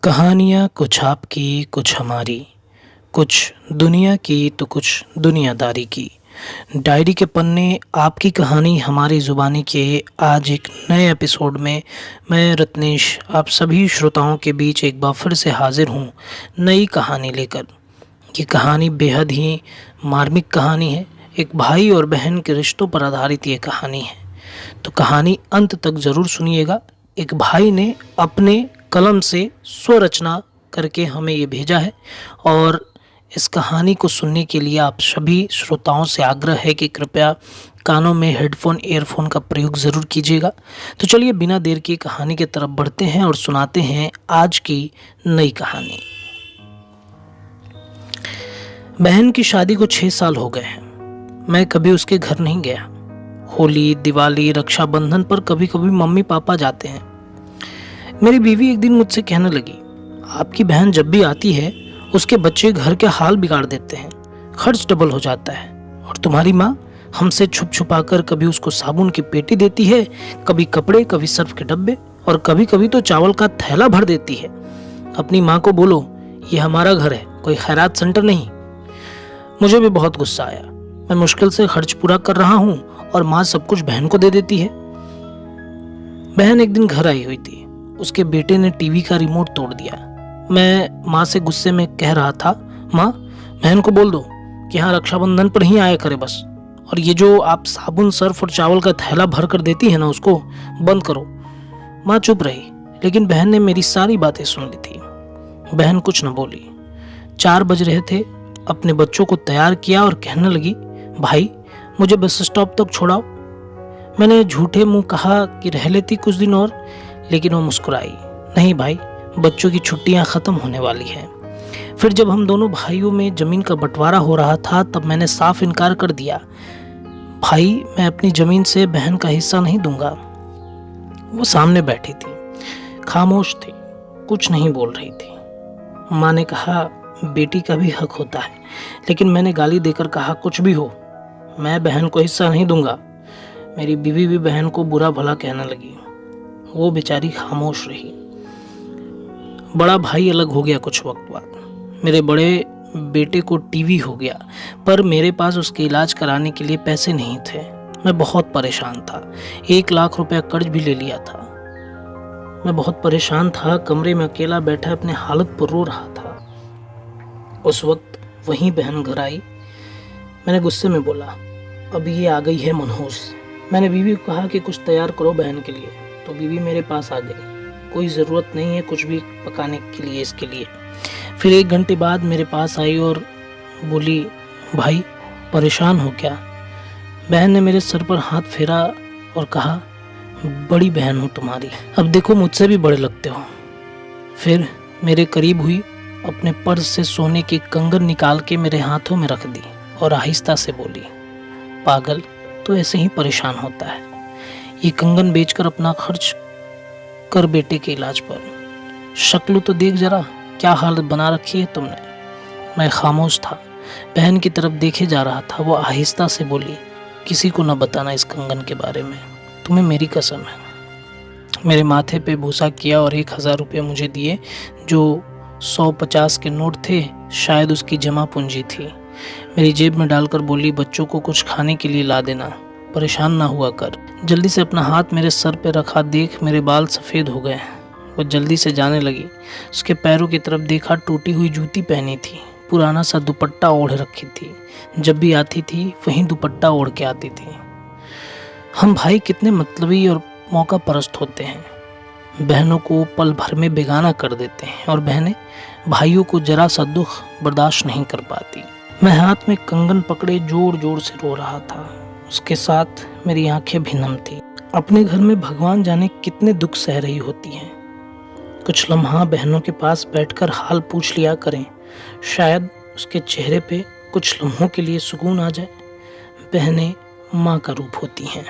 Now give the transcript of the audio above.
कहानियाँ कुछ आपकी कुछ हमारी, कुछ दुनिया की तो कुछ दुनियादारी की। डायरी के पन्ने आपकी कहानी हमारी ज़ुबानी के आज एक नए एपिसोड में मैं रत्नेश आप सभी श्रोताओं के बीच एक बार फिर से हाजिर हूँ नई कहानी लेकर। ये कहानी बेहद ही मार्मिक कहानी है। एक भाई और बहन के रिश्तों पर आधारित ये कहानी है, तो कहानी अंत तक ज़रूर सुनिएगा। एक भाई ने अपने कलम से स्वरचना करके हमें ये भेजा है और इस कहानी को सुनने के लिए आप सभी श्रोताओं से आग्रह है कि कृपया कानों में हेडफोन ईयरफोन का प्रयोग ज़रूर कीजिएगा। तो चलिए बिना देर की कहानी की तरफ बढ़ते हैं और सुनाते हैं आज की नई कहानी। बहन की शादी को 6 साल हो गए हैं। मैं कभी उसके घर नहीं गया। होली, दिवाली, रक्षाबंधन पर कभी कभी मम्मी पापा जाते हैं। मेरी बीवी एक दिन मुझसे कहने लगी, आपकी बहन जब भी आती है उसके बच्चे घर के हाल बिगाड़ देते हैं, खर्च डबल हो जाता है। और तुम्हारी माँ हमसे छुप छुपा कर कभी उसको साबुन की पेटी देती है, कभी कपड़े, कभी सर्फ के डब्बे और कभी कभी तो चावल का थैला भर देती है। अपनी माँ को बोलो ये हमारा घर है, कोई खैरात सेंटर नहीं। मुझे भी बहुत गुस्सा आया। मैं मुश्किल से खर्च पूरा कर रहा हूँ और माँ सब कुछ बहन को दे देती है। बहन एक दिन घर आई हुई थी। उसके बेटे ने टीवी का रिमोट तोड़ दिया। मैं माँ से गुस्से में कह रहा था, माँ बहन को बोल दो कि हाँ रक्षाबंधन पर ही आया करे बस, और ये जो आप साबुन, सर्फ और चावल का थैला भर कर देती है ना उसको बंद करो। माँ चुप रही, लेकिन बहन ने मेरी सारी बातें सुन ली थी। बहन कुछ न बोली। 4 बज रहे थे। अपने बच्चों को तैयार किया और कहने लगी, भाई मुझे बस स्टॉप तक छोड़ाओ। मैंने झूठे मुंह कहा कि रह लेती कुछ दिन और, लेकिन वो मुस्कुराई। नहीं भाई, बच्चों की छुट्टियां खत्म होने वाली हैं। फिर जब हम दोनों भाइयों में जमीन का बंटवारा हो रहा था तब मैंने साफ इनकार कर दिया। भाई मैं अपनी जमीन से बहन का हिस्सा नहीं दूंगा। वो सामने बैठी थी, खामोश थी, कुछ नहीं बोल रही थी। माँ ने कहा बेटी का भी हक होता है, लेकिन मैंने गाली देकर कहा कुछ भी हो, मैं बहन को हिस्सा नहीं दूंगा। मेरी बीवी भी बहन को बुरा भला कहने लगी। वो बेचारी खामोश रही। बड़ा भाई अलग हो गया कुछ वक्त बाद। मेरे बड़े बेटे को टीवी हो गया, पर मेरे पास उसके इलाज कराने के लिए पैसे नहीं थे। मैं बहुत परेशान था। 1 लाख रुपया कर्ज भी ले लिया था। मैं बहुत परेशान था। कमरे में अकेला बैठा अपने हालत पर रो रहा था। उस वक्त वहीं बहन घर आई। मैंने गुस्से में बोला, अभी ये आ गई है मनहूस। मैंने बीवी को कहा कि कुछ तैयार करो बहन के लिए, तो बीवी मेरे पास आ गई। कोई ज़रूरत नहीं है कुछ भी पकाने के लिए इसके लिए। फिर 1 घंटे बाद मेरे पास आई और बोली, भाई परेशान हो क्या? बहन ने मेरे सर पर हाथ फेरा और कहा, बड़ी बहन हूँ तुम्हारी, अब देखो मुझसे भी बड़े लगते हो। फिर मेरे करीब हुई, अपने पर्स से सोने की कंगन निकाल के मेरे हाथों में रख दी और आहिस्ता से बोली, पागल तो ऐसे ही परेशान होता है। ये कंगन बेचकर अपना खर्च कर बेटे के इलाज पर। शक्ल तो देख जरा, क्या हालत बना रखी है तुमने। मैं खामोश था, बहन की तरफ देखे जा रहा था। वो आहिस्ता से बोली, किसी को न बताना इस कंगन के बारे में, तुम्हें मेरी कसम है। मेरे माथे पे भूसा किया और 1000 रुपये मुझे दिए, जो 150 के नोट थे, शायद उसकी जमा पूंजी थी। मेरी जेब में डालकर बोली, बच्चों को कुछ खाने के लिए ला देना, परेशान ना हुआ कर। जल्दी से अपना हाथ मेरे सर पे रखा, देख मेरे बाल सफ़ेद हो गए। वो जल्दी से जाने लगी। उसके पैरों की तरफ देखा, टूटी हुई जूती पहनी थी, पुराना सा दुपट्टा ओढ़ रखी थी। जब भी आती थी वहीं दुपट्टा ओढ़ के आती थी। हम भाई कितने मतलबी और मौका परस्त होते हैं। बहनों को पल भर में बेगाना कर देते हैं और बहनें भाइयों को जरा सा दुख बर्दाश्त नहीं कर पाती। मैं हाथ में कंगन पकड़े जोर जोर से रो रहा था। उसके साथ मेरी आंखें भी नम थी। अपने घर में भगवान जाने कितने दुख सह रही होती हैं। कुछ लम्हा बहनों के पास बैठकर हाल पूछ लिया करें, शायद उसके चेहरे पे कुछ लम्हों के लिए सुकून आ जाए। बहनें माँ का रूप होती हैं।